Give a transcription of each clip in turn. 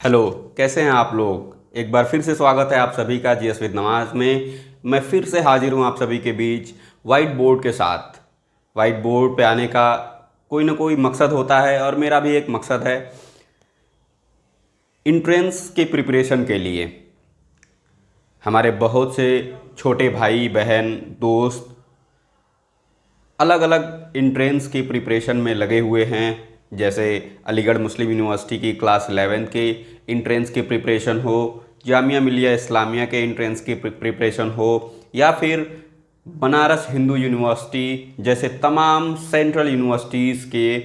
Hello. कैसे हैं आप लोग। एक बार फिर से स्वागत है आप सभी का जीएस विद नमाज में। मैं फिर से हाजिर हूं आप सभी के बीच वाइट बोर्ड के साथ। वाइट बोर्ड पे आने का कोई ना कोई मकसद होता है और मेरा भी एक मकसद है इंट्रेंस के प्रिपरेशन के लिए। हमारे बहुत से छोटे भाई बहन दोस्त अलग अलग इंट्रेंस की प्रिपरेशन में लगे हुए हैं। जैसे अलीगढ़ मुस्लिम यूनिवर्सिटी की क्लास 11 के इंट्रेंस की प्रिपरेशन हो, जामिया मिलिया इस्लामिया के इंट्रेंस की प्रिपरेशन हो, या फिर बनारस हिंदू यूनिवर्सिटी जैसे तमाम सेंट्रल यूनिवर्सिटीज़ के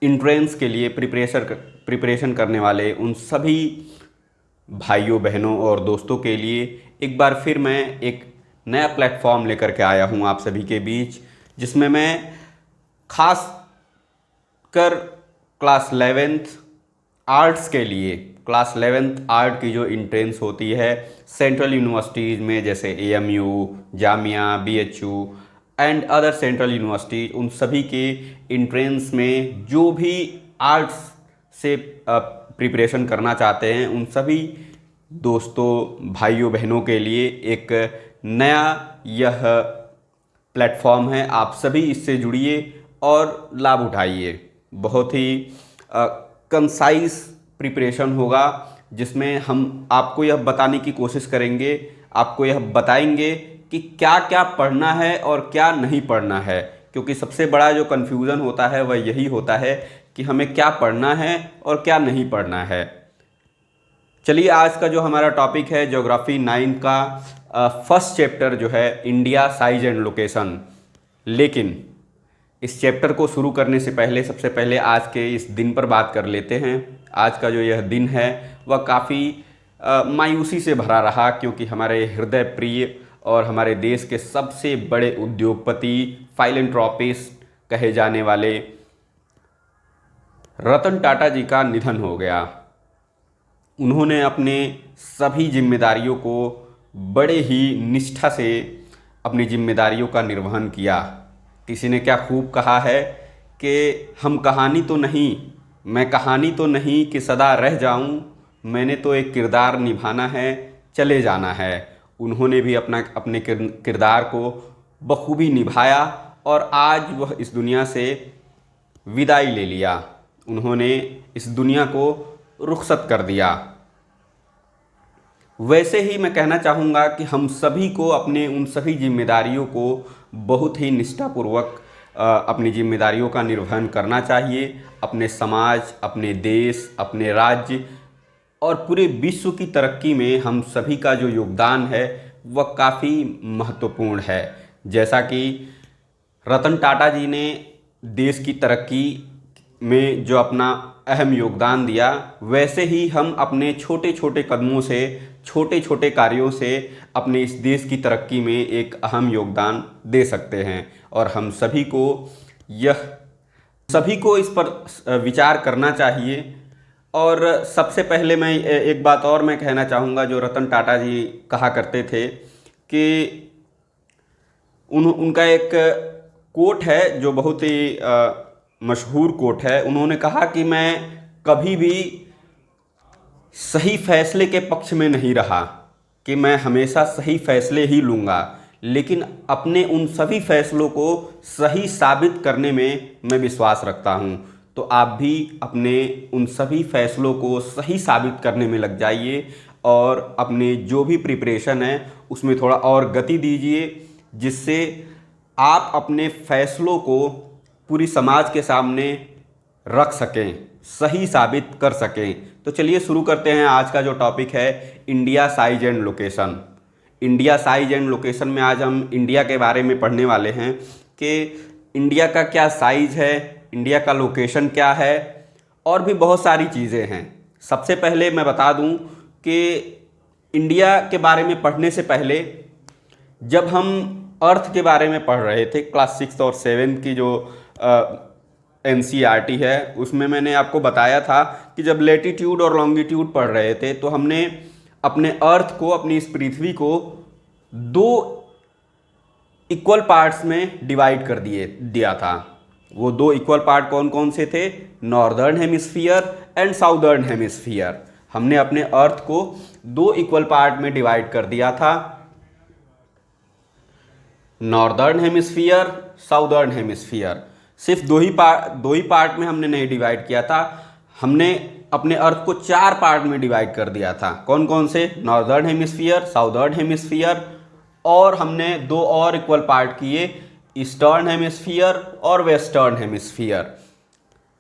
इंट्रेंस के लिए प्रिपरेशन करने वाले उन सभी भाइयों बहनों और दोस्तों के लिए एक बार फिर मैं एक नया प्लेटफॉर्म लेकर के आया हूं आप सभी के बीच, जिसमें मैं खास कर क्लास 11th आर्ट्स के लिए, क्लास 11th आर्ट की जो इंट्रेंस होती है सेंट्रल यूनिवर्सिटीज़ में जैसे AMU, Jamia, BHU and other central universities, उन सभी के इंट्रेंस में जो भी आर्ट्स से प्रिपरेशन करना चाहते हैं उन सभी दोस्तों भाइयों बहनों के लिए एक नया यह प्लेटफॉर्म है। आप सभी इससे जुड़िए और लाभ उठाइए। बहुत ही कंसाइज प्रिपरेशन होगा, जिसमें हम आपको यह बताने की कोशिश करेंगे, आपको यह बताएंगे कि क्या क्या पढ़ना है और क्या नहीं पढ़ना है। क्योंकि सबसे बड़ा जो कन्फ्यूज़न होता है वह यही होता है कि हमें क्या पढ़ना है और क्या नहीं पढ़ना है। चलिए, आज का जो हमारा टॉपिक है ज्योग्राफी 9 का फर्स्ट चैप्टर जो है इंडिया साइज एंड लोकेशन। लेकिन इस चैप्टर को शुरू करने से पहले सबसे पहले आज के इस दिन पर बात कर लेते हैं। आज का जो यह दिन है वह काफ़ी मायूसी से भरा रहा, क्योंकि हमारे हृदय प्रिय और हमारे देश के सबसे बड़े उद्योगपति, फाइलेंथ्रोपिस्ट कहे जाने वाले रतन टाटा जी का निधन हो गया। उन्होंने अपने सभी जिम्मेदारियों को बड़े ही निष्ठा से अपनी जिम्मेदारियों का निर्वहन किया। किसी ने क्या खूब कहा है कि हम कहानी तो नहीं, मैं कहानी तो नहीं कि सदा रह जाऊं, मैंने तो एक किरदार निभाना है, चले जाना है। उन्होंने भी अपने किरदार को बखूबी निभाया और आज वह इस दुनिया से विदाई ले लिया। उन्होंने इस दुनिया को रुखसत कर दिया। वैसे ही मैं कहना चाहूँगा कि हम सभी को अपने उन सभी जिम्मेदारियों को बहुत ही निष्ठापूर्वक अपनी जिम्मेदारियों का निर्वहन करना चाहिए। अपने समाज, अपने देश, अपने राज्य और पूरे विश्व की तरक्की में हम सभी का जो योगदान है वह काफ़ी महत्वपूर्ण है। जैसा कि रतन टाटा जी ने देश की तरक्की में जो अपना अहम योगदान दिया, वैसे ही हम अपने छोटे छोटे कदमों से, छोटे छोटे कार्यों से अपने इस देश की तरक्की में एक अहम योगदान दे सकते हैं। और हम सभी को इस पर विचार करना चाहिए। और सबसे पहले मैं एक बात और मैं कहना चाहूँगा, जो रतन टाटा जी कहा करते थे कि उनका एक कोट है जो बहुत ही मशहूर कोट है। उन्होंने कहा कि मैं कभी भी सही फैसले के पक्ष में नहीं रहा, कि मैं हमेशा सही फैसले ही लूँगा, लेकिन अपने उन सभी फैसलों को सही साबित करने में मैं विश्वास रखता हूँ। तो आप भी अपने उन सभी फैसलों को सही साबित करने में लग जाइए और अपने जो भी प्रिपरेशन है उसमें थोड़ा और गति दीजिए, जिससे आप अपने फैसलों को पूरी समाज के सामने रख सकें, सही साबित कर सकें। तो चलिए शुरू करते हैं। आज का जो टॉपिक है India size and location. India size and location में आज हम इंडिया के बारे में पढ़ने वाले हैं कि इंडिया का क्या साइज है, इंडिया का लोकेशन क्या है, और भी बहुत सारी चीज़ें हैं। सबसे पहले मैं बता दूं कि इंडिया के बारे में पढ़ने से पहले जब हम अर्थ के बारे में पढ़ रहे थे, क्लास 6 और 7 की जो NCERT है, उसमें मैंने आपको बताया था कि जब लेटीट्यूड और लॉन्गिट्यूड पढ़ रहे थे तो हमने अपने अर्थ को, अपनी इस पृथ्वी को 2 इक्वल पार्ट्स में डिवाइड कर दिया था। वो दो इक्वल पार्ट कौन कौन से थे? Northern hemisphere and southern hemisphere. हमने अपने अर्थ को दो इक्वल पार्ट में डिवाइड कर दिया था, नॉर्दर्न हेमिस्फीयर, साउदर्न हेमिस्फीयर। सिर्फ दो ही पार्ट में हमने नहीं डिवाइड किया था, हमने अपने अर्थ को चार पार्ट में डिवाइड कर दिया था। कौन कौन से? नॉर्दर्न हेमिस्फीयर, साउदर्न हेमिस्फीयर, और हमने दो और इक्वल पार्ट किए, ईस्टर्न हेमिस्फीयर और वेस्टर्न हेमिस्फीयर।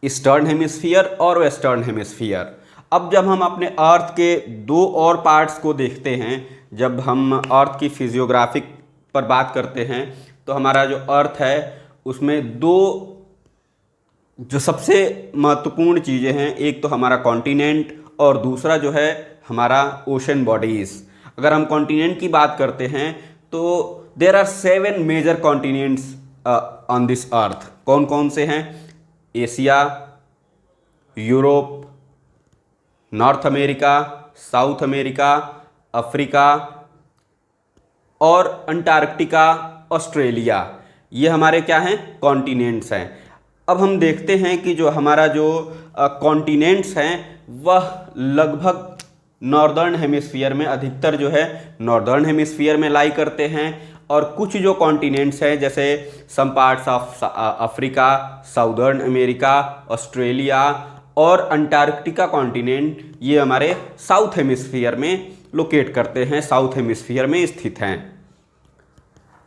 ईस्टर्न हेमिस्फीयर और वेस्टर्न हेमिस्फीयर। अब जब हम अपने अर्थ के दो और पार्ट्स को देखते हैं, जब हम अर्थ की फिजियोग्राफिक पर बात करते हैं, तो हमारा जो अर्थ है उसमें दो जो सबसे महत्वपूर्ण चीज़ें हैं, एक तो हमारा कॉन्टिनेंट और दूसरा जो है हमारा ओशन बॉडीज़। अगर हम कॉन्टिनेंट की बात करते हैं तो there are 7 major continents on this earth. कौन कौन से हैं? Asia, Europe, North America, South America, Africa और अंटार्कटिका, ऑस्ट्रेलिया। ये हमारे क्या हैं? कॉन्टिनेंट्स हैं। अब हम देखते हैं कि जो हमारा जो कॉन्टिनेंट्स हैं वह लगभग नॉर्दर्न हेमिस्फीयर में, अधिकतर जो है नॉर्दर्न हेमिस्फीयर में लाई करते हैं, और कुछ जो कॉन्टिनेंट्स हैं जैसे some parts of Africa, southern America, Australia और अंटार्कटिका कॉन्टिनेंट, ये हमारे साउथ हेमिस्फीयर में लोकेट करते हैं, साउथ हेमिस्फीयर में स्थित हैं।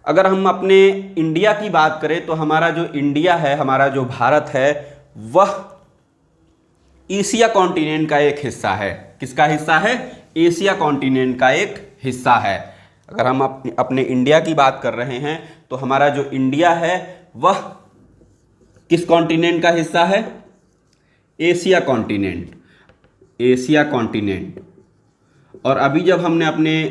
अगर हम अपने इंडिया की बात करें तो हमारा जो इंडिया है, हमारा जो भारत है, वह एशिया कॉन्टिनेंट का एक हिस्सा है। किसका हिस्सा है? एशिया कॉन्टिनेंट का एक हिस्सा है। अगर हम अपने इंडिया की बात कर रहे हैं तो हमारा जो इंडिया है वह किस कॉन्टिनेंट का हिस्सा है? Asia continent, Asia continent. और अभी जब हमने अपने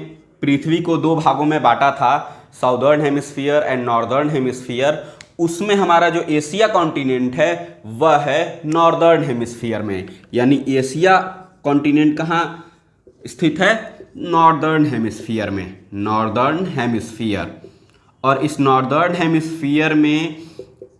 पृथ्वी को दो भागों में बांटा था, southern hemisphere and northern hemisphere, उसमें हमारा जो एशिया कॉन्टिनेंट है वह है नॉर्दर्न हेमिस्फीयर में। यानी एशिया कॉन्टिनेंट कहाँ स्थित है? नॉर्दर्न हेमिस्फीयर में, नॉर्दर्न हेमिस्फीयर। और इस नॉर्दर्न हेमिस्फीयर में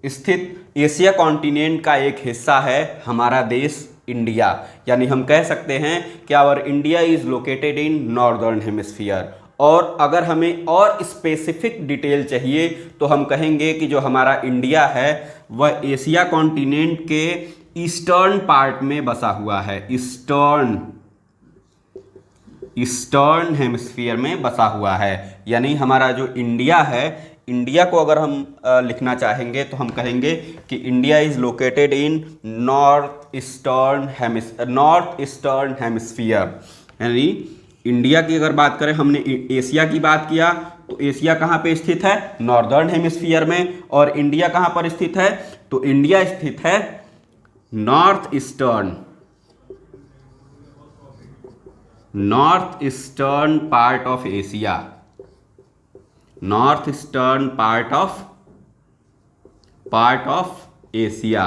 स्थित एशिया कॉन्टिनेंट का एक हिस्सा है हमारा देश इंडिया। यानी हम कह सकते हैं कि our India is located in northern hemisphere. और अगर हमें और स्पेसिफिक डिटेल चाहिए तो हम कहेंगे कि जो हमारा इंडिया है वह एशिया कॉन्टिनेंट के ईस्टर्न पार्ट में बसा हुआ है, ईस्टर्न हेमिस्फीयर में बसा हुआ है। यानी हमारा जो इंडिया है, इंडिया को अगर हम लिखना चाहेंगे तो हम कहेंगे कि India is located in north eastern hemisphere. यानी इंडिया की अगर बात करें, हमने एशिया की बात किया तो एशिया कहाँ पे स्थित है? नॉर्दर्न हेमिस्फीयर में। और इंडिया कहाँ पर स्थित है? तो इंडिया स्थित है north eastern part of Asia, north eastern part of Asia.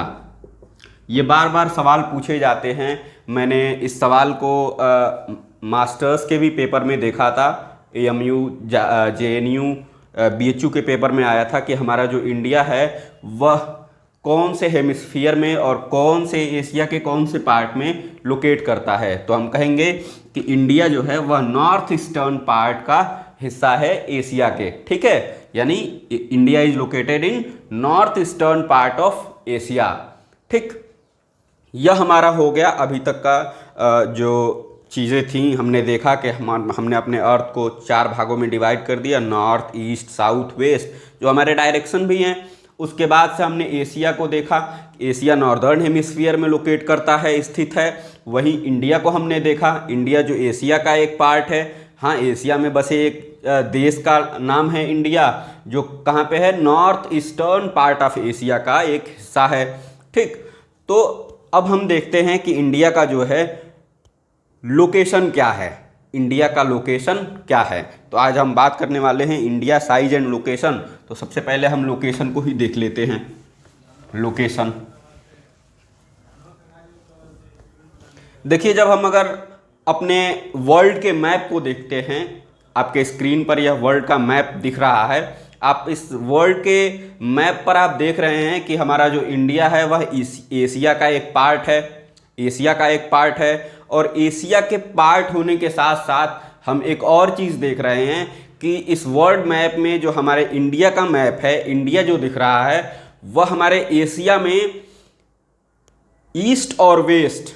ये बार बार सवाल पूछे जाते हैं। मैंने इस सवाल को मास्टर्स के भी पेपर में देखा था, AMU, JNU, BHU के पेपर में आया था कि हमारा जो इंडिया है वह कौन से हेमिस्फीयर में और कौन से एशिया के कौन से पार्ट में लोकेट करता है। तो हम कहेंगे कि इंडिया जो है वह नॉर्थ ईस्टर्न पार्ट का हिस्सा है एशिया के। ठीक है, यानी India is located in north eastern part of Asia. ठीक, यह हमारा हो गया अभी तक का जो चीज़ें थी। हमने देखा कि हमने अपने अर्थ को चार भागों में डिवाइड कर दिया, नॉर्थ, ईस्ट, साउथ, वेस्ट, जो हमारे डायरेक्शन भी हैं। उसके बाद से हमने एशिया को देखा, एशिया नॉर्दर्न हेमिस्फीयर में लोकेट करता है, स्थित है। वहीं इंडिया को हमने देखा, इंडिया जो एशिया का एक पार्ट है। हाँ, एशिया में बसे एक देश का नाम है इंडिया, जो कहाँ पे है? North eastern part of Asia का एक हिस्सा है। ठीक, तो अब हम देखते हैं कि इंडिया का जो है लोकेशन क्या है, इंडिया का लोकेशन क्या है। तो आज हम बात करने वाले हैं इंडिया साइज एंड लोकेशन। तो सबसे पहले हम लोकेशन को ही देख लेते हैं। लोकेशन देखिए, जब हम अगर अपने वर्ल्ड के मैप को देखते हैं, आपके स्क्रीन पर यह वर्ल्ड का मैप दिख रहा है। आप इस वर्ल्ड के मैप पर आप देख रहे हैं कि हमारा जो इंडिया है वह एशिया का एक पार्ट है, एशिया का एक पार्ट है। और एशिया के पार्ट होने के साथ साथ हम एक और चीज़ देख रहे हैं कि इस वर्ल्ड मैप में जो हमारे इंडिया का मैप है, इंडिया जो दिख रहा है वह हमारे एशिया में ईस्ट और वेस्ट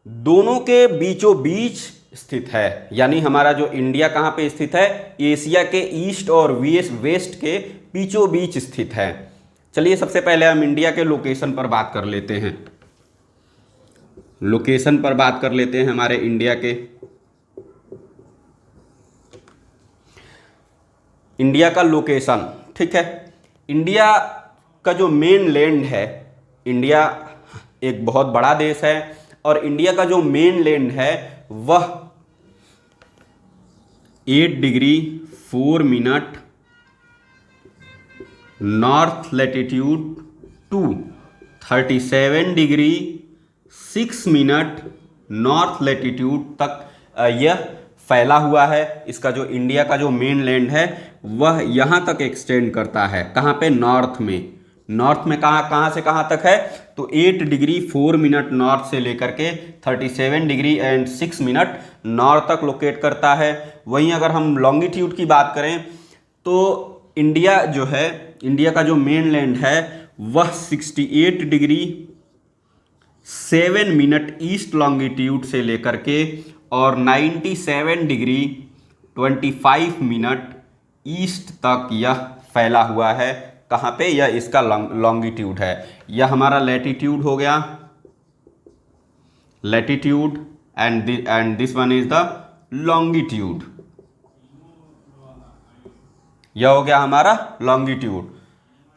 दोनों के बीचों बीच स्थित है। यानी हमारा जो इंडिया कहाँ पे स्थित है, एशिया के ईस्ट और वेस्ट के बीचों बीच स्थित है। चलिए सबसे पहले हम इंडिया के लोकेशन पर बात कर लेते हैं, लोकेशन पर बात कर लेते हैं हमारे इंडिया के। इंडिया का लोकेशन, ठीक है। इंडिया का जो मेन लैंड है, इंडिया एक बहुत बड़ा देश है और इंडिया का जो मेन लैंड है वह 8 degree 4 minute north latitude to 37 degree 6 minute north latitude तक यह फैला हुआ है। इसका जो इंडिया का जो मेन लैंड है वह यहाँ तक एक्सटेंड करता है। कहाँ पे? नॉर्थ में। नॉर्थ में कहाँ से कहाँ तक है? तो 8 डिग्री 4 मिनट नॉर्थ से लेकर के 37 डिग्री एंड 6 मिनट नॉर्थ तक लोकेट करता है। वहीं अगर हम लॉन्गिट्यूड की बात करें तो इंडिया जो है, इंडिया का जो मेन लैंड है वह 68 डिग्री 7 मिनट ईस्ट लॉन्गिट्यूड से लेकर के और 97 डिग्री 25 मिनट ईस्ट तक यह फैला हुआ है। कहाँ पे? यह इसका लॉन्गिट्यूड है। यह हमारा लैटिट्यूड हो गया, latitude and this one is the longitude. यह हो गया हमारा लॉन्गिट्यूड।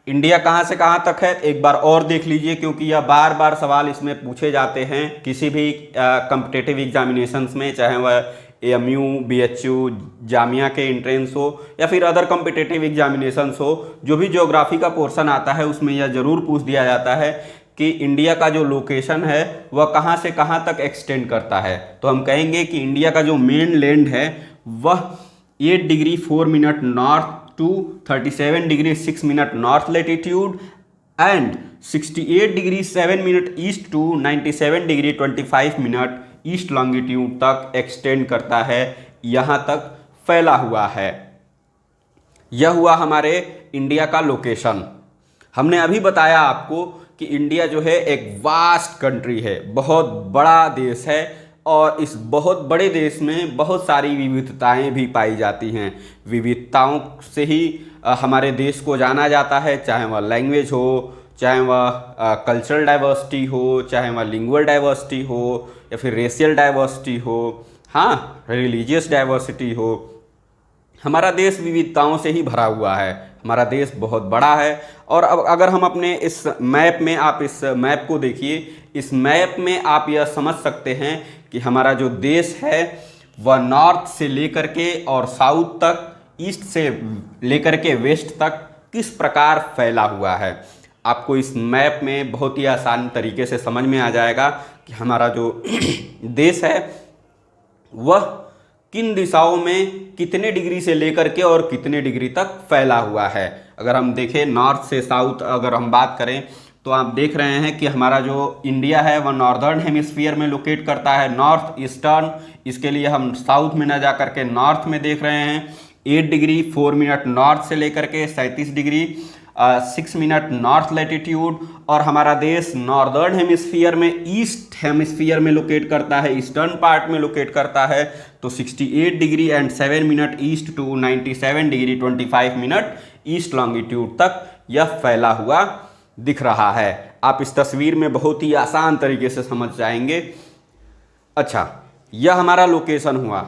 इंडिया कहाँ से कहाँ तक है एक बार और देख लीजिए, क्योंकि यह बार बार सवाल इसमें पूछे जाते हैं किसी भी कॉम्पिटिटिव एग्जामिनेशंस में, चाहे वह AMU, BHU, जामिया के एंट्रेंस हो या फिर अदर कॉम्पिटिटिव एग्जामिनेशंस हो। जो भी ज्योग्राफी का पोर्शन आता है उसमें यह जरूर पूछ दिया जाता है कि इंडिया का जो लोकेशन है वह कहाँ से कहाँ तक एक्सटेंड करता है। तो हम कहेंगे कि इंडिया का जो मेन लैंड है वह 8 degree 4 minute north to 37 degree 6 minute north latitude and 68 degree 7 minute east to 97 degree 25 minute east longitude तक एक्सटेंड करता है, यहाँ तक फैला हुआ है। यह हुआ हमारे इंडिया का लोकेशन। हमने अभी बताया आपको कि इंडिया जो है एक वास्ट कंट्री है, बहुत बड़ा देश है और इस बहुत बड़े देश में बहुत सारी विविधताएं भी पाई जाती हैं। विविधताओं से ही हमारे देश को जाना जाता है, चाहे वह लैंग्वेज हो, चाहे वह कल्चरल डाइवर्सिटी हो, चाहे वह लिंगुअल डाइवर्सिटी हो या फिर रेशियल डाइवर्सिटी हो, हाँ रिलीजियस डाइवर्सिटी हो। हमारा देश विविधताओं से ही भरा हुआ है, हमारा देश बहुत बड़ा है। और अब अगर हम अपने इस मैप में, आप इस मैप को देखिए, इस मैप में आप यह समझ सकते हैं कि हमारा जो देश है वह नॉर्थ से लेकर के और साउथ तक, ईस्ट से लेकर के वेस्ट तक किस प्रकार फैला हुआ है। आपको इस मैप में बहुत ही आसान तरीके से समझ में आ जाएगा कि हमारा जो देश है वह किन दिशाओं में कितने डिग्री से लेकर के और कितने डिग्री तक फैला हुआ है। अगर हम देखें नॉर्थ से साउथ अगर हम बात करें तो आप देख रहे हैं कि हमारा जो इंडिया है वह नॉर्दर्न हेमिस्फीयर में लोकेट करता है, नॉर्थ ईस्टर्न। इसके लिए हम साउथ में न जा करके नॉर्थ में देख रहे हैं। 8 डिग्री 4 मिनट नॉर्थ से लेकर के 37 डिग्री 6 मिनट नॉर्थ लैटिट्यूड। और हमारा देश नॉर्दर्न हेमिस्फीयर में, ईस्ट हेमिस्फीयर में लोकेट करता है, ईस्टर्न पार्ट में लोकेट करता है। तो 68 degree and 7 minute east to 97 degree 25 minute east longitude तक यह फैला हुआ दिख रहा है। आप इस तस्वीर में बहुत ही आसान तरीके से समझ जाएंगे। अच्छा, यह हमारा लोकेशन हुआ।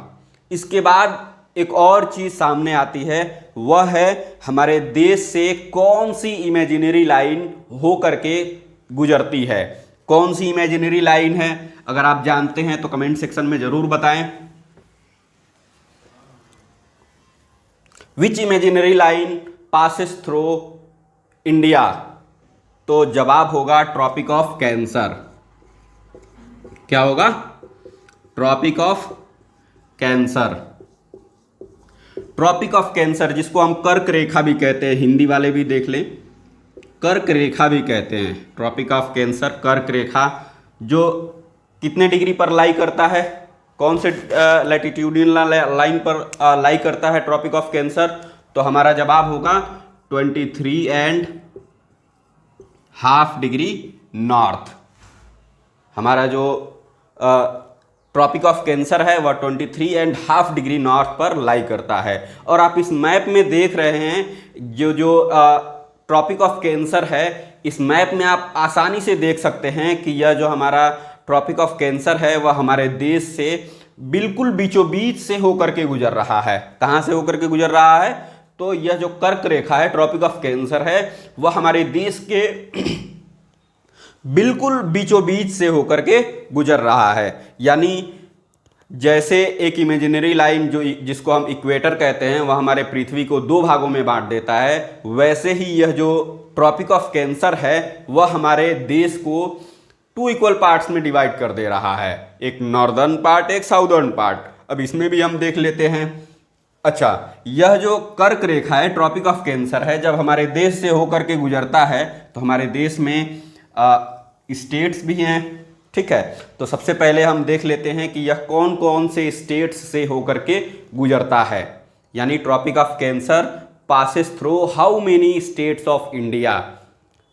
इसके बाद एक और चीज़ सामने आती है, वह है हमारे देश से कौन सी इमेजिनरी लाइन हो करके गुजरती है। कौन सी इमेजिनरी लाइन है? अगर आप जानते हैं तो कमेंट सेक्शन में ज़रूर बताएं। Which imaginary line passes through India? तो जवाब होगा ट्रॉपिक ऑफ कैंसर। क्या होगा? Tropic of cancer. Tropic of cancer, जिसको हम कर्क रेखा भी कहते हैं, हिंदी वाले भी देख लें, कर्क रेखा भी कहते हैं। ट्रॉपिक ऑफ कैंसर, कर्क रेखा, जो कितने डिग्री पर लाई करता है, कौन से लैटिट्यूडिनल लाइन पर लाई करता है ट्रॉपिक ऑफ कैंसर? तो हमारा जवाब होगा 23.5 डिग्री नॉर्थ। हमारा जो ट्रॉपिक ऑफ कैंसर है वह 23.5 डिग्री नॉर्थ पर लाई करता है। और आप इस मैप में देख रहे हैं जो ट्रॉपिक ऑफ कैंसर है, इस मैप में आप आसानी से देख सकते हैं कि यह जो हमारा ट्रॉपिक ऑफ कैंसर है वह हमारे देश से बिल्कुल बीचों बीच से होकर के गुजर रहा है। कहाँ से होकर के गुजर रहा है? तो यह जो कर्क रेखा है, ट्रॉपिक ऑफ कैंसर है, वह हमारे देश के बिल्कुल बीचों बीच से होकर के गुजर रहा है। यानी जैसे एक इमेजिनरी लाइन जिसको हम इक्वेटर कहते हैं, वह हमारे पृथ्वी को 2 भागों में बांट देता है, वैसे ही यह जो ट्रॉपिक ऑफ कैंसर है वह हमारे देश को 2 इक्वल पार्ट्स में डिवाइड कर दे रहा है, एक नॉर्दर्न पार्ट, एक साउदर्न पार्ट। अब इसमें भी हम देख लेते हैं। अच्छा, यह जो कर्क रेखा है, ट्रॉपिक ऑफ कैंसर है, जब हमारे देश से होकर के गुजरता है तो हमारे देश में स्टेट्स भी हैं, ठीक है। तो सबसे पहले हम देख लेते हैं कि यह कौन कौन से स्टेट्स से होकर के गुजरता है। यानी Tropic of Cancer passes through how many states of India,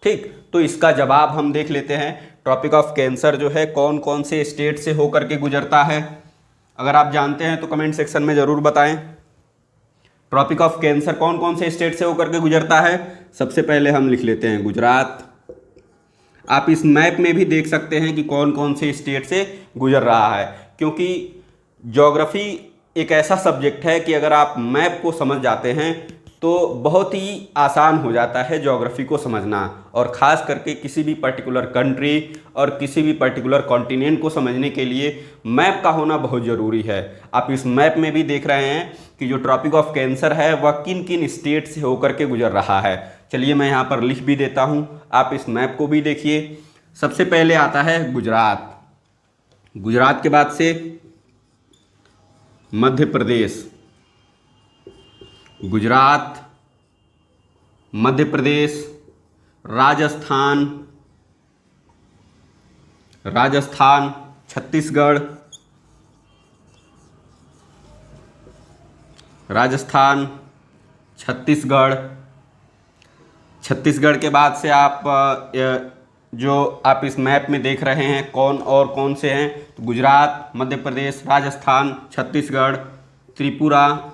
ठीक। तो इसका जवाब हम देख लेते हैं। ट्रॉपिक ऑफ कैंसर जो है कौन कौन से स्टेट से होकर के गुजरता है, अगर आप जानते हैं तो कमेंट सेक्शन में ज़रूर बताएं। ट्रॉपिक ऑफ कैंसर कौन कौन से स्टेट से होकर के गुजरता है? सबसे पहले हम लिख लेते हैं गुजरात। आप इस मैप में भी देख सकते हैं कि कौन कौन से स्टेट से गुजर रहा है, क्योंकि ज्योग्राफी एक ऐसा सब्जेक्ट है कि अगर आप मैप को समझ जाते हैं तो बहुत ही आसान हो जाता है ज्योग्राफी को समझना, और ख़ास करके किसी भी पर्टिकुलर कंट्री और किसी भी पर्टिकुलर कॉन्टिनेंट को समझने के लिए मैप का होना बहुत ज़रूरी है। आप इस मैप में भी देख रहे हैं कि जो ट्रॉपिक ऑफ कैंसर है वह किन किन स्टेट से होकर के गुजर रहा है। चलिए मैं यहाँ पर लिख भी देता हूँ, आप इस मैप को भी देखिए। सबसे पहले आता है गुजरात, गुजरात के बाद से मध्य प्रदेश, गुजरात, मध्य प्रदेश, राजस्थान, छत्तीसगढ़, छत्तीसगढ़ के बाद से आप जो आप इस मैप में देख रहे हैं कौन और कौन से हैं, तो गुजरात, मध्य प्रदेश, राजस्थान, छत्तीसगढ़, त्रिपुरा,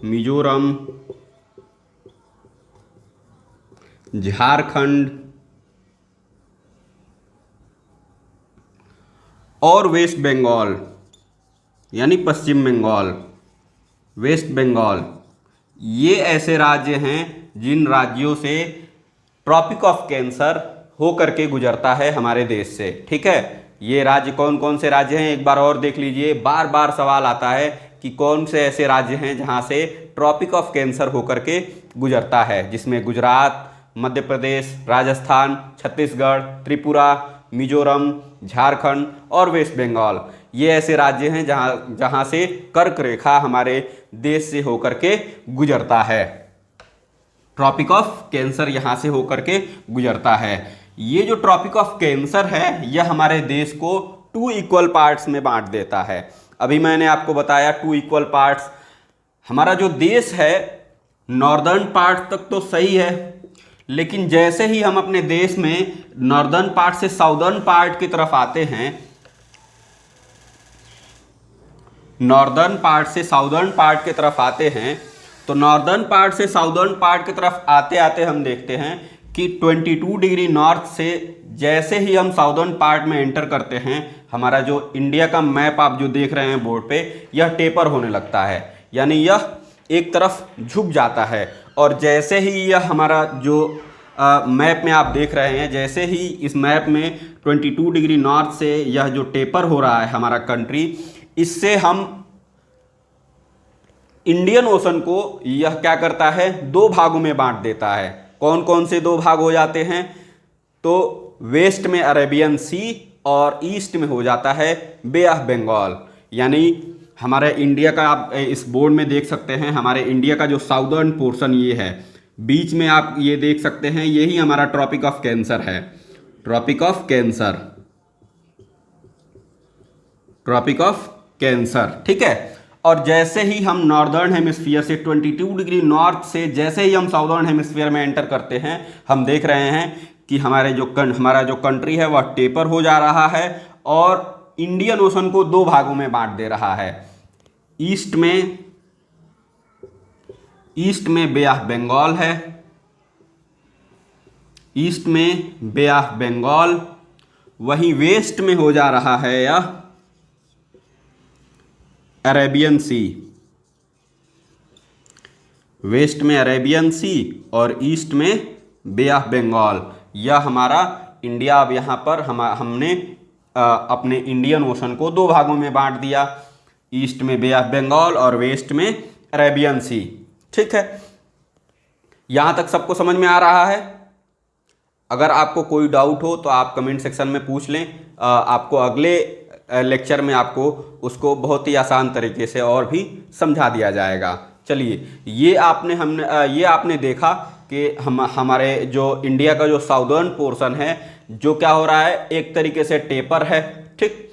मिजोरम, झारखंड और वेस्ट बंगाल, यानी पश्चिम बंगाल, वेस्ट बंगाल। ये ऐसे राज्य हैं जिन राज्यों से ट्रॉपिक ऑफ कैंसर होकर के गुजरता है हमारे देश से, ठीक है। ये राज्य कौन कौन से राज्य हैं एक बार और देख लीजिए। बार बार सवाल आता है कि कौन से ऐसे राज्य हैं जहां से ट्रॉपिक ऑफ कैंसर होकर के गुजरता है, जिसमें गुजरात, मध्य प्रदेश, राजस्थान, छत्तीसगढ़, त्रिपुरा, मिजोरम, झारखंड और वेस्ट बंगाल। ये ऐसे राज्य हैं जहां से कर्क रेखा हमारे देश से होकर के गुजरता है। ट्रॉपिक ऑफ कैंसर यहाँ से होकर के गुजरता है। ये जो ट्रॉपिक ऑफ कैंसर है यह हमारे देश को 2 इक्वल पार्ट्स में बांट देता है। अभी मैंने आपको बताया 2 इक्वल पार्ट्स। हमारा जो देश है नॉर्दर्न पार्ट तक तो सही है, लेकिन जैसे ही हम अपने देश में नॉर्दर्न पार्ट से साउदर्न पार्ट की तरफ आते हैं, नॉर्दर्न पार्ट से साउदर्न पार्ट की तरफ आते हैं, तो नॉर्दर्न पार्ट से साउदर्न पार्ट की तरफ आते आते हम देखते हैं कि 22 डिग्री नॉर्थ से जैसे ही हम साउदर्न पार्ट में एंटर करते हैं, हमारा जो इंडिया का मैप आप जो देख रहे हैं बोर्ड पे, यह टेपर होने लगता है, यानी यह एक तरफ झुक जाता है। और जैसे ही यह हमारा जो मैप में आप देख रहे हैं, जैसे ही इस मैप में 22 डिग्री नॉर्थ से यह जो टेपर हो रहा है हमारा कंट्री, इससे हम इंडियन ओशन को यह क्या करता है, 2 भागों में बांट देता है। कौन कौन से 2 भाग हो जाते हैं? तो वेस्ट में अरेबियन सी और ईस्ट में हो जाता है बे ऑफ बंगाल। यानी हमारे इंडिया का आप इस बोर्ड में देख सकते हैं, हमारे इंडिया का जो साउदर्न पोर्शन ये है, बीच में आप ये देख सकते हैं, यही हमारा ट्रॉपिक ऑफ कैंसर है, Tropic of cancer, tropic of Cancer, ठीक है। और जैसे ही हम नॉर्दर्न हेमिस्फीयर से 22 डिग्री नॉर्थ से जैसे ही हम साउदर्न हेमिस्फीयर में एंटर करते हैं, हम देख रहे हैं कि हमारा जो कंट्री है वह टेपर हो जा रहा है और इंडियन ओशन को दो भागों में बांट दे रहा है। ईस्ट में बे ऑफ बंगाल है, ईस्ट में बे ऑफ बंगाल, वहीं वेस्ट में हो जा रहा है यह अरेबियन सी, वेस्ट में अरेबियन सी और ईस्ट में बे ऑफ बंगाल। यह हमारा इंडिया अब यहाँ पर हमने अपने इंडियन ओशन को दो भागों में बांट दिया, ईस्ट में बे ऑफ बंगाल और वेस्ट में अरेबियन सी, ठीक है। यहाँ तक सबको समझ में आ रहा है? अगर आपको कोई डाउट हो तो आप कमेंट सेक्शन में पूछ लें, आपको अगले लेक्चर में आपको उसको बहुत ही आसान तरीके से और भी समझा दिया जाएगा। चलिए, ये आपने देखा कि हमारे जो इंडिया का जो साउदर्न पोर्शन है, जो क्या हो रहा है, एक तरीके से टेपर है, ठीक,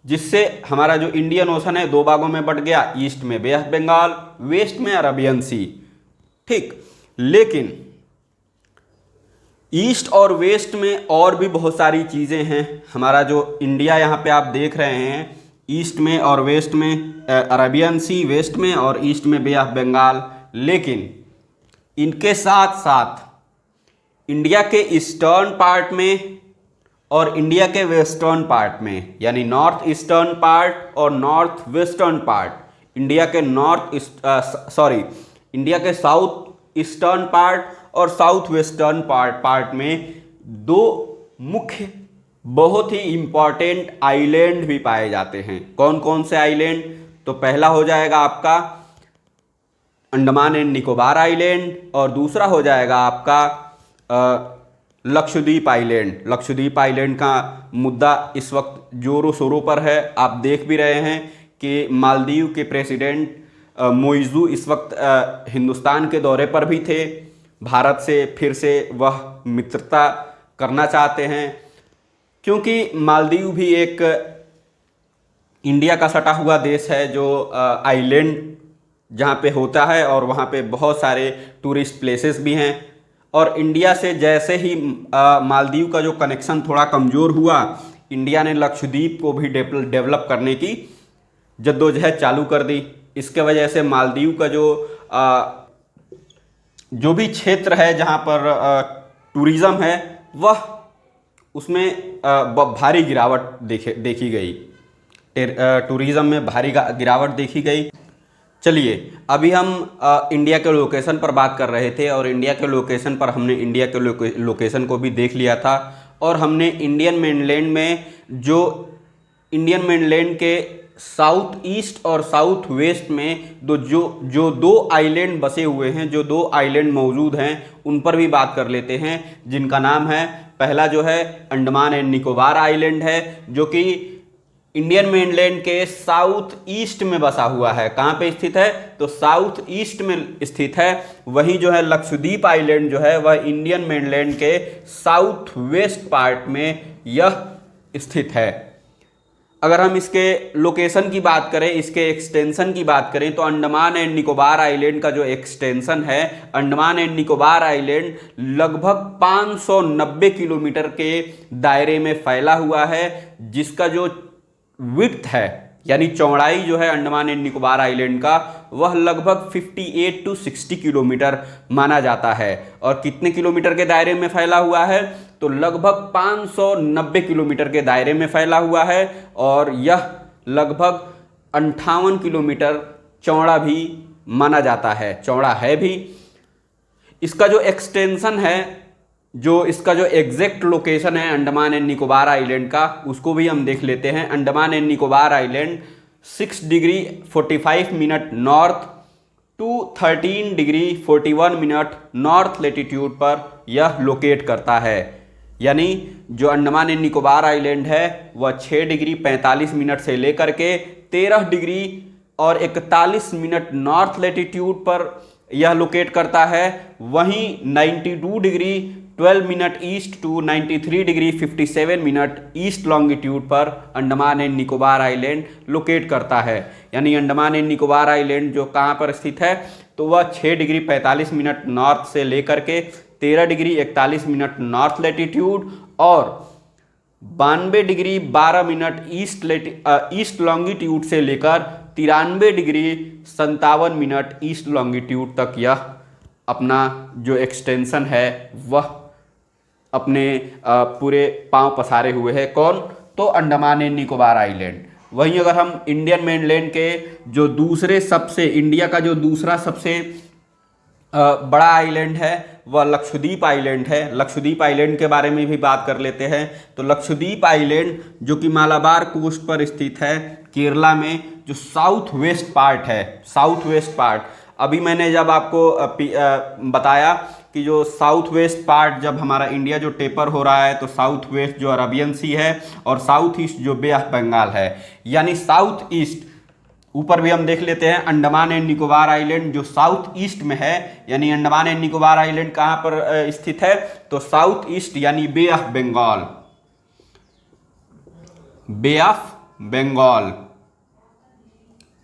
जिससे हमारा जो इंडियन ओशन है दो भागों में बट गया, ईस्ट में बे ऑफ बंगाल, वेस्ट में अरेबियन सी, ठीक। लेकिन ईस्ट और वेस्ट में और भी बहुत सारी चीज़ें हैं। हमारा जो इंडिया यहाँ पे आप देख रहे हैं, ईस्ट में और वेस्ट में अरेबियन सी, वेस्ट में और ईस्ट में बे ऑफ बंगाल, लेकिन इनके साथ साथ इंडिया के ईस्टर्न पार्ट में और इंडिया के वेस्टर्न पार्ट में, यानी नॉर्थ ईस्टर्न पार्ट और नॉर्थ वेस्टर्न पार्ट, इंडिया के साउथ ईस्टर्न पार्ट और साउथ वेस्टर्न पार्ट में दो मुख्य बहुत ही इंपॉर्टेंट आइलैंड भी पाए जाते हैं। कौन कौन से आइलैंड? तो पहला हो जाएगा आपका अंडमान एंड निकोबार आइलैंड और दूसरा हो जाएगा आपका लक्षद्वीप आइलैंड। लक्षद्वीप आइलैंड का मुद्दा इस वक्त जोरों शोरों पर है। आप देख भी रहे हैं कि मालदीव के प्रेसिडेंट मोइज़ू इस वक्त हिंदुस्तान के दौरे पर भी थे। भारत से फिर से वह मित्रता करना चाहते हैं, क्योंकि मालदीव भी एक इंडिया का सटा हुआ देश है, जो आइलैंड जहाँ पे होता है और वहाँ पे बहुत सारे टूरिस्ट प्लेसेस भी हैं। और इंडिया से जैसे ही मालदीव का जो कनेक्शन थोड़ा कमज़ोर हुआ, इंडिया ने लक्षद्वीप को भी डेवलप करने की जद्दोजहद चालू कर दी। इसके वजह से मालदीव का जो भी क्षेत्र है जहाँ पर टूरिज़्म है, वह उसमें भारी गिरावट देखी गई, टूरिज़्म में भारी गिरावट देखी गई। चलिए, अभी हम इंडिया के लोकेशन पर बात कर रहे थे और इंडिया के लोकेशन पर हमने इंडिया के लोकेशन को भी देख लिया था और हमने इंडियन मेनलैंड के साउथ ईस्ट और साउथ वेस्ट में जो दो आइलैंड बसे हुए हैं, जो दो आइलैंड मौजूद हैं, उन पर भी बात कर लेते हैं, जिनका नाम है, पहला जो है अंडमान एंड निकोबार आइलैंड है, जो कि इंडियन मेनलैंड के साउथ ईस्ट में बसा हुआ है। कहाँ पे स्थित है? तो साउथ ईस्ट में स्थित है। वहीं जो है लक्षद्वीप आइलैंड जो है वह इंडियन मेनलैंड के साउथ वेस्ट पार्ट में यह स्थित है। अगर हम इसके लोकेशन की बात करें, इसके एक्सटेंशन की बात करें, तो अंडमान एंड निकोबार आइलैंड का जो एक्सटेंशन है, अंडमान एंड निकोबार आइलैंड लगभग 590 किलोमीटर के दायरे में फैला हुआ है, जिसका जो विड्थ है यानी चौड़ाई जो है अंडमान एंड निकोबार आइलैंड का, वह लगभग 58 to 60 किलोमीटर माना जाता है। और कितने किलोमीटर के दायरे में फैला हुआ है? तो लगभग 590 किलोमीटर के दायरे में फैला हुआ है और यह लगभग 58 किलोमीटर चौड़ा भी माना जाता है, चौड़ा है भी। इसका जो एक्सटेंशन है, इसका जो एग्जैक्ट लोकेशन है अंडमान एंड निकोबार आइलैंड का, उसको भी हम देख लेते हैं। Andaman and Nicobar island 6 degree 45 minute north to 13 degree 41 minute north latitude पर यह लोकेट करता है। यानी जो अंडमान एंड निकोबार आइलैंड है वह 6 डिग्री 45 मिनट से लेकर के 13 डिग्री और 41 मिनट नॉर्थ लेटीट्यूड पर यह लोकेट करता है। वहीं 92 degree 12 minute east to 93 degree 57 minute east longitude पर Andaman and Nicobar island locate करता है। यानी अंडमान एंड निकोबार आइलैंड जो कहाँ पर स्थित है, तो वह 6 डिग्री 45 मिनट नॉर्थ से लेकर के 13 डिग्री 41 मिनट नॉर्थ लेटीट्यूड और 92 डिग्री 12 मिनट ईस्ट लॉन्गिट्यूड से लेकर 93 डिग्री 57 मिनट ईस्ट लॉन्गिट्यूड तक यह अपना जो एक्सटेंशन है वह अपने पूरे पांव पसारे हुए है। कौन? तो अंडमान एंड निकोबार आइलैंड। वहीं अगर हम इंडियन मेनलैंड के जो दूसरे सबसे इंडिया का जो दूसरा सबसे बड़ा आइलैंड है वह लक्षद्वीप आइलैंड है। लक्षद्वीप आइलैंड के बारे में भी बात कर लेते हैं। तो लक्षद्वीप आइलैंड जो कि मालाबार कोस्ट पर स्थित है केरला में, जो साउथ वेस्ट पार्ट है, साउथ वेस्ट पार्ट, अभी मैंने जब आपको बताया कि जो साउथ वेस्ट पार्ट जब हमारा इंडिया जो टेपर हो रहा है तो साउथ वेस्ट जो अरबियन सी है और साउथ ईस्ट जो बे ऑफ बंगाल है, यानी साउथ ईस्ट ऊपर भी हम देख लेते हैं अंडमान एंड निकोबार आइलैंड जो साउथ ईस्ट में है। यानी अंडमान एंड निकोबार आइलैंड कहाँ पर स्थित है, तो साउथ ईस्ट यानी Bay of Bengal, Bay of Bengal,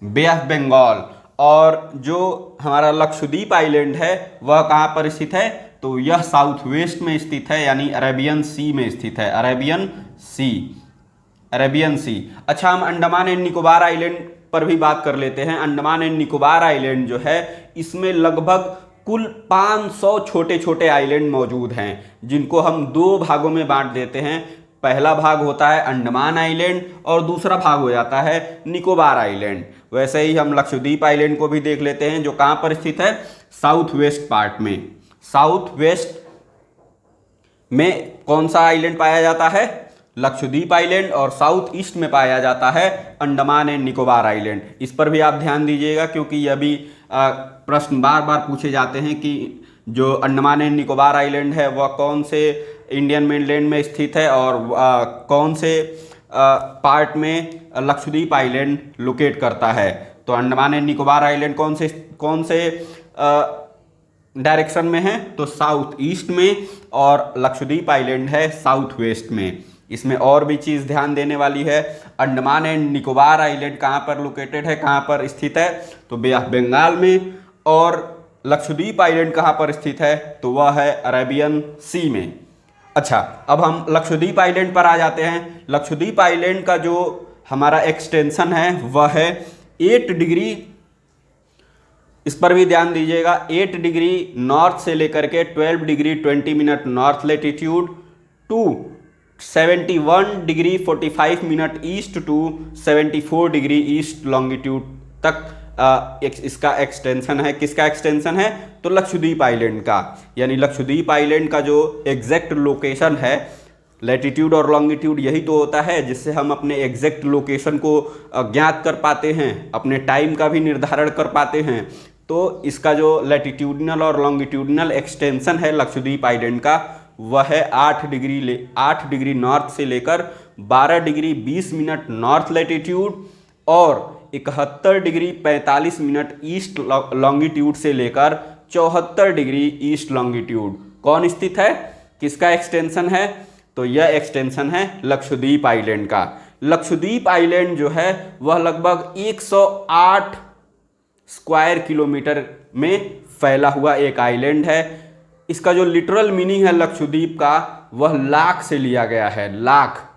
Bay of Bengal. और जो हमारा लक्षद्वीप आइलैंड है वह कहाँ पर स्थित है, तो यह साउथ वेस्ट में स्थित है यानी अरेबियन सी में स्थित है, अरेबियन सी, अरेबियन सी। अच्छा, हम अंडमान एंड निकोबार आइलैंड पर भी बात कर लेते हैं। अंडमान एंड निकोबार आइलैंड जो है इसमें लगभग कुल 500 छोटे छोटे आइलैंड मौजूद हैं, जिनको हम दो भागों में बांट देते हैं। पहला भाग होता है अंडमान आइलैंड और दूसरा भाग हो जाता है निकोबार आइलैंड। वैसे ही हम लक्षद्वीप आइलैंड को भी देख लेते हैं जो कहाँ पर स्थित है, साउथ वेस्ट पार्ट में। साउथ वेस्ट में कौन सा आइलैंड पाया जाता है, लक्षद्वीप आइलैंड, और साउथ ईस्ट में पाया जाता है अंडमान एंड निकोबार आइलैंड। इस पर भी आप ध्यान दीजिएगा क्योंकि यह भी प्रश्न बार बार पूछे जाते हैं कि जो अंडमान एंड निकोबार आइलैंड है वह कौन से इंडियन मेनलैंड में स्थित है और कौन से पार्ट में लक्षद्वीप आइलैंड लोकेट करता है। तो अंडमान एंड निकोबार आइलैंड कौन से डायरेक्शन में है, तो साउथ ईस्ट में, और लक्षद्वीप आइलैंड है साउथ वेस्ट में। इसमें और भी चीज़ ध्यान देने वाली है। अंडमान एंड निकोबार आइलैंड कहाँ पर लोकेटेड है, कहाँ पर स्थित है, तो बे ऑफ बंगाल में। और लक्षद्वीप आइलैंड कहाँ पर स्थित है, तो वह है अरेबियन सी में। अच्छा, अब हम लक्षद्वीप आइलैंड पर आ जाते हैं। लक्षद्वीप आइलैंड का जो हमारा एक्सटेंशन है वह है 8 डिग्री, इस पर भी ध्यान दीजिएगा, 8 डिग्री नॉर्थ से लेकर के 12 degree 20 minute north latitude to 71 degree 45 minute east to 74 degree east longitude तक इसका एक्सटेंशन है। किसका एक्सटेंशन है, तो लक्षद्वीप आइलैंड का। यानी लक्षद्वीप आइलैंड का जो एग्जैक्ट लोकेशन है, लैटिट्यूड और लॉन्गिट्यूड यही तो होता है जिससे हम अपने एग्जैक्ट लोकेशन को ज्ञात कर पाते हैं, अपने टाइम का भी निर्धारण कर पाते हैं। तो इसका जो लैटिट्यूडनल और लॉन्गिट्यूडनल एक्सटेंशन है लक्षद्वीप आइलैंड का वह है 8 डिग्री नॉर्थ से लेकर 12 डिग्री 20 मिनट नॉर्थ लैटिट्यूड और 71 डिग्री 45 मिनट ईस्ट लॉन्गिट्यूड से लेकर 74 डिग्री ईस्ट लॉन्गिट्यूड। कौन स्थित है, किसका एक्सटेंशन है, तो यह एक्सटेंशन है लक्षद्वीप आइलैंड का। लक्षद्वीप आइलैंड जो है वह लगभग 108 स्क्वायर किलोमीटर में फैला हुआ एक आइलैंड है। इसका जो लिटरल मीनिंग है लक्षद्वीप का वह लाख से लिया गया है, लाख,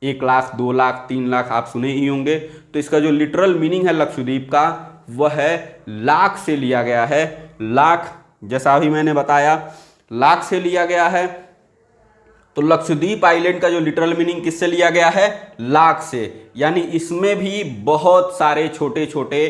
1 लाख 2 लाख 3 लाख आप सुने ही होंगे। तो इसका जो लिटरल मीनिंग है लक्षद्वीप का वह है लाख से लिया गया है। लाख, जैसा अभी मैंने बताया, लाख से लिया गया है। तो लक्षद्वीप आइलैंड का जो लिटरल मीनिंग किससे लिया गया है, लाख से। यानी इसमें भी बहुत सारे छोटे छोटे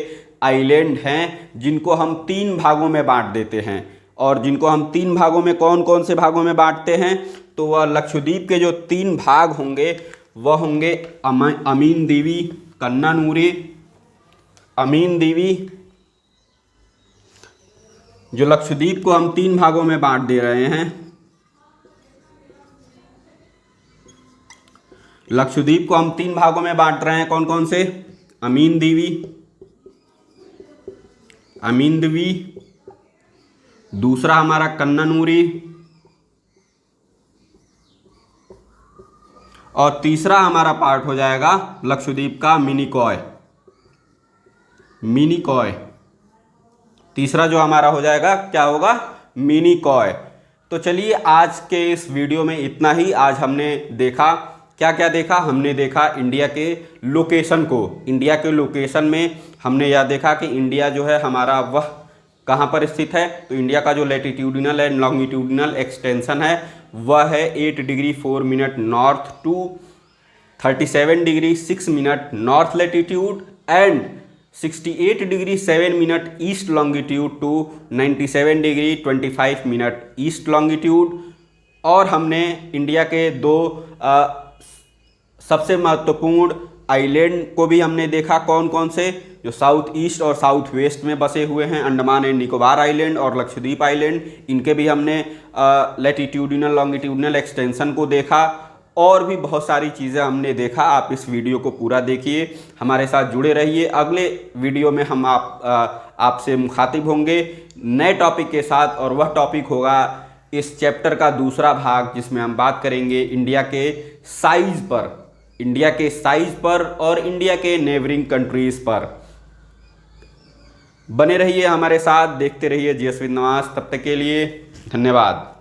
आइलैंड हैं जिनको हम 3 भागों में बांट देते हैं। और जिनको हम 3 भागों में कौन कौन से भागों में बांटते हैं, तो वह लक्षद्वीप के जो 3 भाग होंगे वह होंगे अमीन दीवी, कन्नानूरी, अमीन दीवी। जो लक्षद्वीप को हम 3 भागों में बांट दे रहे हैं, लक्षद्वीप को हम 3 भागों में बांट रहे हैं, कौन कौन से, अमीन दीवी, अमिंदवी, दूसरा हमारा कन्नानूरी, और तीसरा हमारा पार्ट हो जाएगा लक्षद्वीप का मिनिकॉय। मिनिकॉय तीसरा जो हमारा हो जाएगा क्या होगा, मिनिकॉय। तो चलिए आज के इस वीडियो में इतना ही। आज हमने देखा क्या क्या देखा, हमने देखा इंडिया के लोकेशन को। इंडिया के लोकेशन में हमने यह देखा कि इंडिया जो है हमारा वह कहाँ पर स्थित है। तो इंडिया का जो लैटिट्यूडिनल एंड लॉन्गिट्यूडिनल एक्सटेंशन है वह है 8 degree 4 minute north to 37 degree 6 minute north latitude and 68 degree 7 minute east longitude to 97 degree 25 minute east longitude. और हमने इंडिया के दो सबसे महत्वपूर्ण आइलैंड को भी हमने देखा, कौन कौन से, जो साउथ ईस्ट और साउथ वेस्ट में बसे हुए हैं, अंडमान एंड निकोबार आइलैंड और लक्षद्वीप आइलैंड। इनके भी हमने लैटिट्यूडिनल लॉन्गिट्यूडिनल एक्सटेंशन को देखा, और भी बहुत सारी चीज़ें हमने देखा। आप इस वीडियो को पूरा देखिए, हमारे साथ जुड़े रहिए। अगले वीडियो में हम आपसे मुखातिब होंगे नए टॉपिक के साथ, और वह टॉपिक होगा इस चैप्टर का दूसरा भाग, जिसमें हम बात करेंगे इंडिया के साइज पर, इंडिया के साइज पर और इंडिया के नेबरिंग कंट्रीज पर। बने रहिए हमारे साथ, देखते रहिए जीएस विद नवाज। तब तक के लिए धन्यवाद।